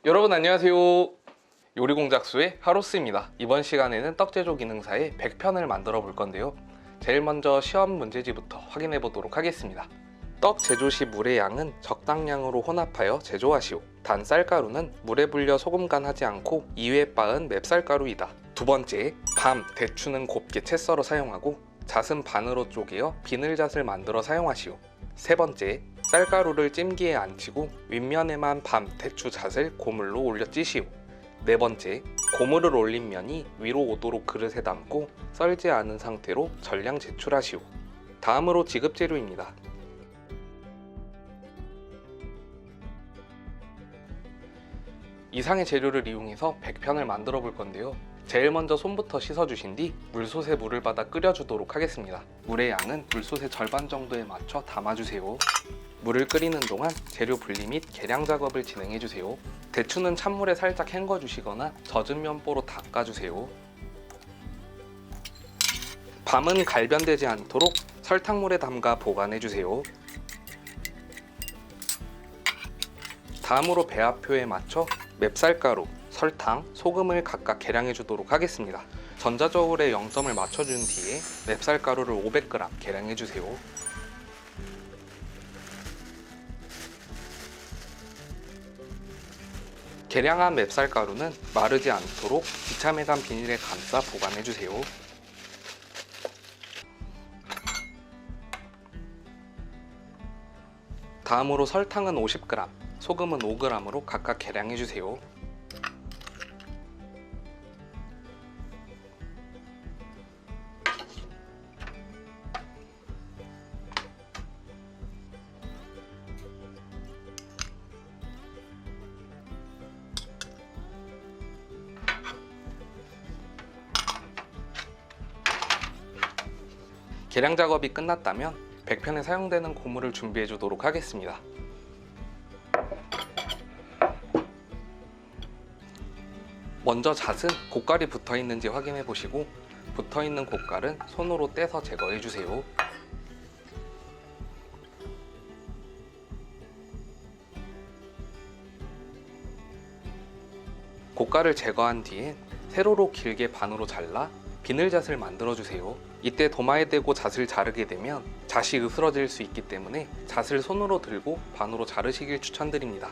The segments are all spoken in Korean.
여러분 안녕하세요. 요리공작수의 하로스입니다. 이번 시간에는 떡제조 기능사의 100편을 만들어 볼 건데요. 제일 먼저 시험 문제지부터 확인해 보도록 하겠습니다. 떡 제조 시 물의 양은 적당량으로 혼합하여 제조하시오. 단 쌀가루는 물에 불려 소금 간 하지 않고 2회 빻은 맵쌀가루이다. 두 번째, 밤, 대추는 곱게 채 썰어 사용하고 잣은 반으로 쪼개어 비늘잣을 만들어 사용하시오. 세 번째, 쌀가루를 찜기에 안 치고 윗면에만 밤, 대추, 잣을 고물로 올려 찌시오. 네 번째, 고물을 올린 면이 위로 오도록 그릇에 담고 썰지 않은 상태로 전량 제출하시오. 다음으로 지급 재료입니다. 이상의 재료를 이용해서 100편을 만들어 볼 건데요. 제일 먼저 손부터 씻어주신 뒤 물솥에 물을 받아 끓여주도록 하겠습니다. 물의 양은 물솥의 절반 정도에 맞춰 담아주세요. 물을 끓이는 동안 재료 분리 및 계량 작업을 진행해주세요. 대추는 찬물에 살짝 헹궈주시거나 젖은 면보로 닦아주세요. 밤은 갈변되지 않도록 설탕물에 담가 보관해주세요. 다음으로 배합표에 맞춰 맵쌀가루, 설탕, 소금을 각각 계량해 주도록 하겠습니다. 전자저울에 0점을 맞춰준 뒤에 맵쌀가루를 500g 계량해 주세요. 계량한 맵쌀가루는 마르지 않도록 비참해간 비닐에 감싸 보관해 주세요. 다음으로 설탕은 50g, 소금은 5g으로 각각 계량해 주세요. 계량 작업이 끝났다면 100편에 사용되는 고물을 준비해 주도록 하겠습니다. 먼저 잣은 고깔이 붙어 있는지 확인해 보시고 붙어 있는 고깔은 손으로 떼서 제거해 주세요. 고깔을 제거한 뒤엔 세로로 길게 반으로 잘라 비늘잣을 만들어 주세요. 이때 도마에 대고 잣을 자르게 되면 잣이 으스러질 수 있기 때문에 잣을 손으로 들고 반으로 자르시길 추천드립니다.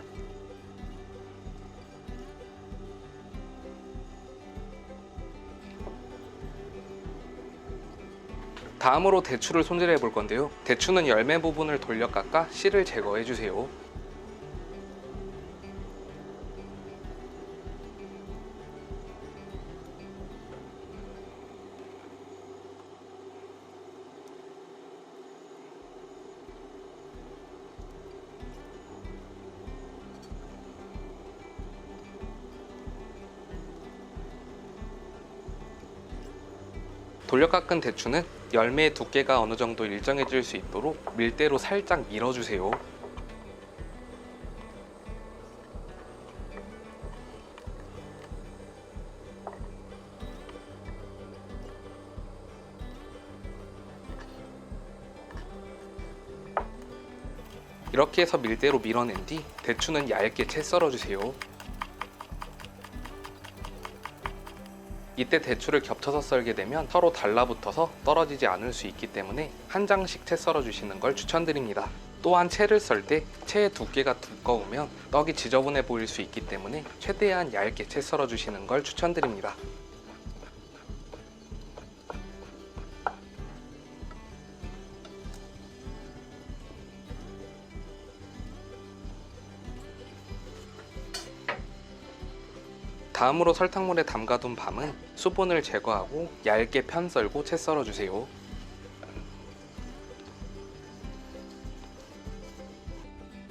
다음으로 대추를 손질해 볼 건데요. 대추는 열매 부분을 돌려 깎아 씨를 제거해 주세요. 돌려 깎은 대추는 열매의 두께가 어느 정도 일정해질 수 있도록 밀대로 살짝 밀어주세요. 이렇게 해서 밀대로 밀어낸 뒤 대추는 얇게 채 썰어주세요. 이때 대추를 겹쳐서 썰게 되면 서로 달라붙어서 떨어지지 않을 수 있기 때문에 한 장씩 채 썰어주시는 걸 추천드립니다. 또한 채를 썰 때 채의 두께가 두꺼우면 떡이 지저분해 보일 수 있기 때문에 최대한 얇게 채 썰어주시는 걸 추천드립니다. 다음으로 설탕물에 담가둔 밤은 수분을 제거하고 얇게 편 썰고 채 썰어주세요.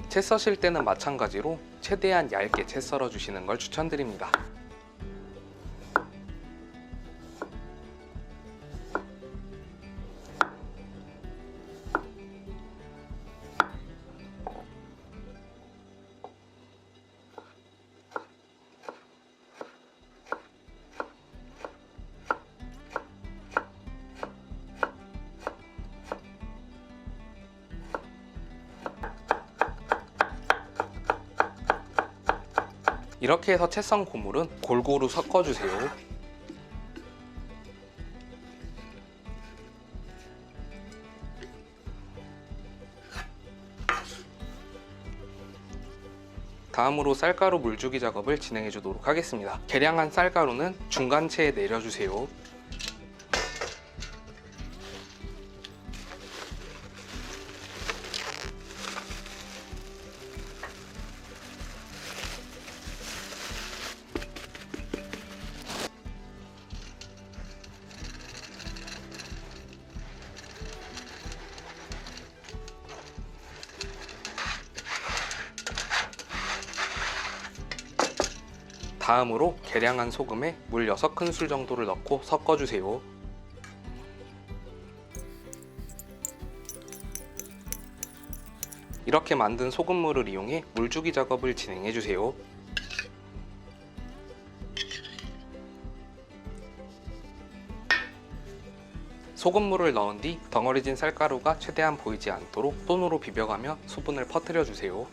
채 써실 때는 마찬가지로 최대한 얇게 채 썰어주시는 걸 추천드립니다. 이렇게 해서 채 썬 고물은 골고루 섞어주세요. 다음으로 쌀가루 물주기 작업을 진행해 주도록 하겠습니다. 계량한 쌀가루는 중간체에 내려주세요. 다음으로 계량한 소금에 물 6큰술 정도를 넣고 섞어주세요. 이렇게 만든 소금물을 이용해 물주기 작업을 진행해주세요. 소금물을 넣은 뒤 덩어리진 쌀가루가 최대한 보이지 않도록 손으로 비벼가며 수분을 퍼뜨려주세요.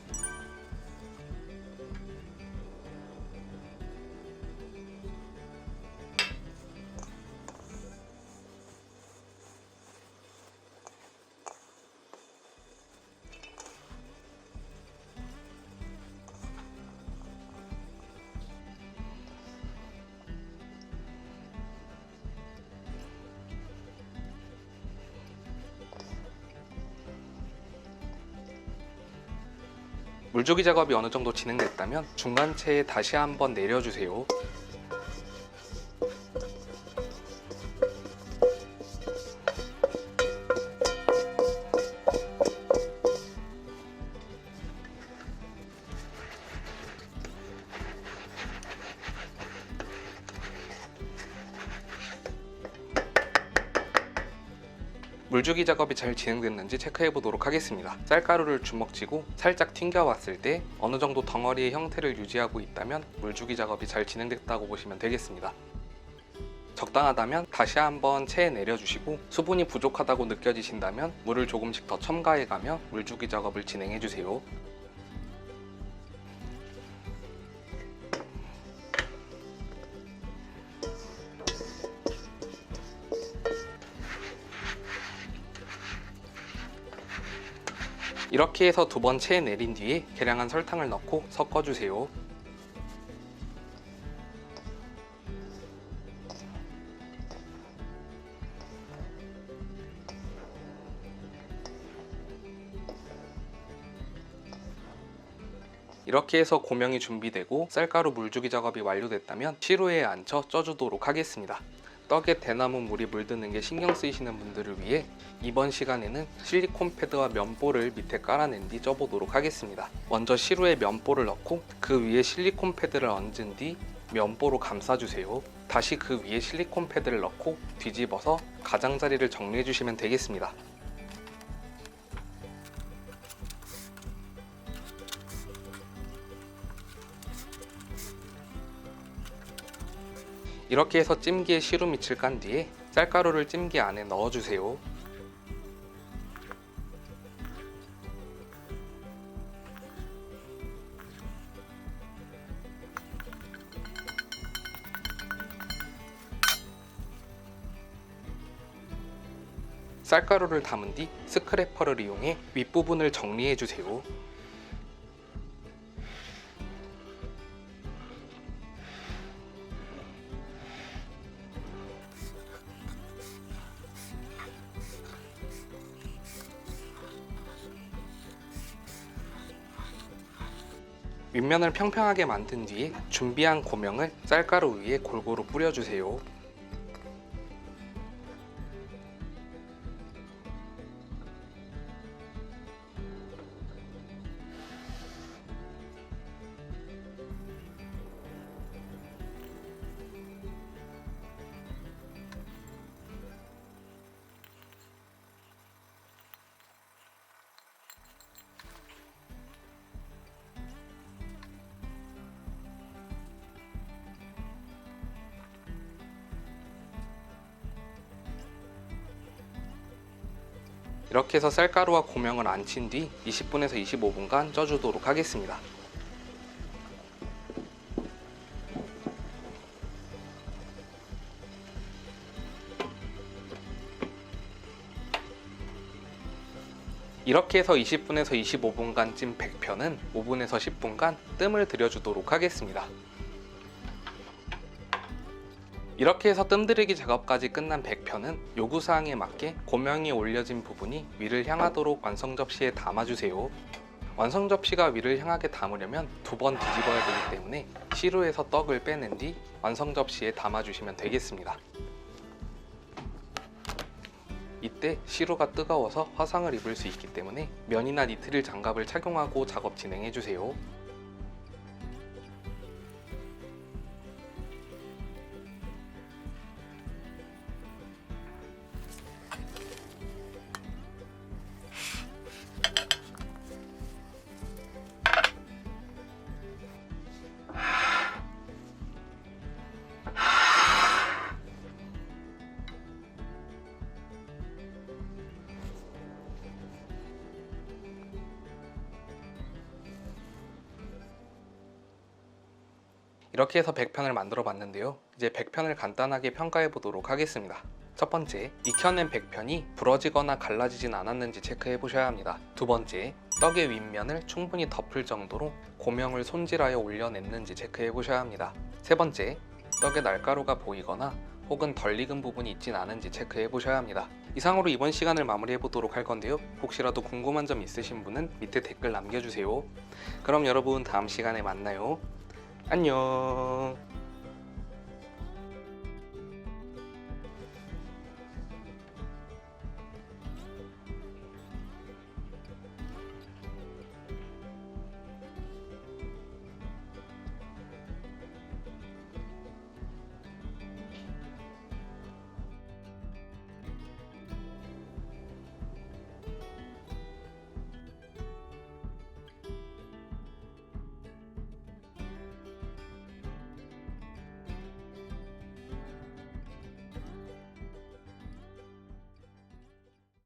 물주기 작업이 어느 정도 진행됐다면 중간체에 다시 한번 내려주세요. 물주기 작업이 잘 진행됐는지 체크해 보도록 하겠습니다. 쌀가루를 주먹쥐고 살짝 튕겨왔을 때 어느 정도 덩어리의 형태를 유지하고 있다면 물주기 작업이 잘 진행됐다고 보시면 되겠습니다. 적당하다면 다시 한번 체에 내려주시고 수분이 부족하다고 느껴지신다면 물을 조금씩 더 첨가해가며 물주기 작업을 진행해 주세요. 이렇게 해서 두 번 체에 내린 뒤에 계량한 설탕을 넣고 섞어주세요. 이렇게 해서 고명이 준비되고 쌀가루 물주기 작업이 완료됐다면 시루에 앉혀 쪄주도록 하겠습니다. 떡에 대나무 물이 물드는 게 신경 쓰이시는 분들을 위해 이번 시간에는 실리콘 패드와 면보를 밑에 깔아낸 뒤 쪄보도록 하겠습니다. 먼저 시루에 면보를 넣고 그 위에 실리콘 패드를 얹은 뒤 면보로 감싸주세요. 다시 그 위에 실리콘 패드를 넣고 뒤집어서 가장자리를 정리해 주시면 되겠습니다. 이렇게 해서 찜기에 시루 밑을 깐 뒤에 쌀가루를 찜기 안에 넣어주세요. 쌀가루를 담은 뒤 스크래퍼를 이용해 윗부분을 정리해주세요. 윗면을 평평하게 만든 뒤에 준비한 고명을 쌀가루 위에 골고루 뿌려주세요. 이렇게 해서 쌀가루와 고명을 앉힌 뒤 20분에서 25분간 쪄주도록 하겠습니다. 이렇게 해서 20분에서 25분간 찐 100편은 5분에서 10분간 뜸을 들여주도록 하겠습니다. 이렇게 해서 뜸 들이기 작업까지 끝난 100편은 요구사항에 맞게 고명이 올려진 부분이 위를 향하도록 완성 접시에 담아주세요. 완성 접시가 위를 향하게 담으려면 2번 뒤집어야 되기 때문에 시루에서 떡을 빼낸 뒤 완성 접시에 담아주시면 되겠습니다. 이때 시루가 뜨거워서 화상을 입을 수 있기 때문에 면이나 니트릴 장갑을 착용하고 작업 진행해주세요. 이렇게 해서 100편을 만들어 봤는데요. 이제 100편을 간단하게 평가해 보도록 하겠습니다. 첫 번째, 익혀낸 100편이 부러지거나 갈라지진 않았는지 체크해 보셔야 합니다. 두 번째, 떡의 윗면을 충분히 덮을 정도로 고명을 손질하여 올려냈는지 체크해 보셔야 합니다. 세 번째, 떡에 날가루가 보이거나 혹은 덜 익은 부분이 있진 않은지 체크해 보셔야 합니다. 이상으로 이번 시간을 마무리해 보도록 할 건데요. 혹시라도 궁금한 점 있으신 분은 밑에 댓글 남겨주세요. 그럼 여러분 다음 시간에 만나요. 안녕.